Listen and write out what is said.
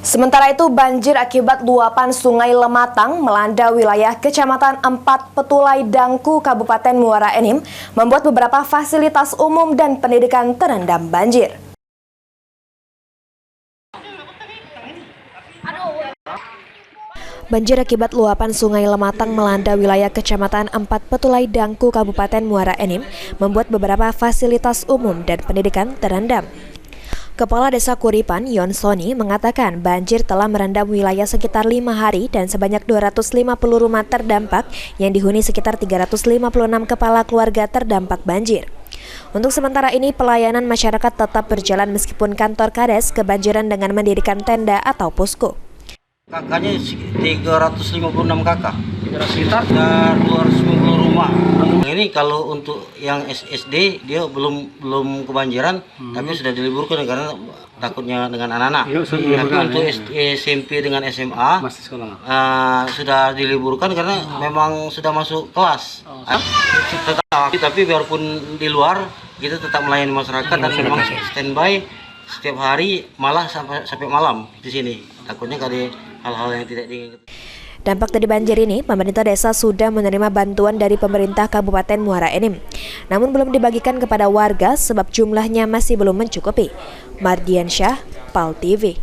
Sementara itu, banjir akibat luapan Sungai Lematang melanda wilayah Kecamatan 4 Petulai Dangku, Kabupaten Muara Enim, membuat beberapa fasilitas umum dan pendidikan terendam banjir. Banjir akibat luapan Sungai Lematang melanda wilayah Kecamatan 4 Petulai Dangku, Kabupaten Muara Enim, membuat beberapa fasilitas umum dan pendidikan terendam. Kepala Desa Kuripan, Yon Soni, mengatakan banjir telah merendam wilayah sekitar 5 hari dan sebanyak 250 rumah terdampak yang dihuni sekitar 356 kepala keluarga terdampak banjir. Untuk sementara ini, pelayanan masyarakat tetap berjalan meskipun kantor Kades kebanjiran dengan mendirikan tenda atau posko. Kakaknya 356 kakak, sekitar 250 rumah. Ini kalau untuk yang SD dia belum kebanjiran, tapi sudah diliburkan karena takutnya dengan anak-anak. Tapi untuk SMP dengan SMA sudah diliburkan karena memang sudah masuk kelas. Tapi biarpun di luar kita tetap melayani masyarakat dan memang standby setiap hari, malah sampai malam di sini. Takutnya kalau hal-hal yang tidak diinginkan. Dampak dari banjir ini, pemerintah desa sudah menerima bantuan dari pemerintah Kabupaten Muara Enim. Namun belum dibagikan kepada warga sebab jumlahnya masih belum mencukupi. Mardiansyah, PAL TV.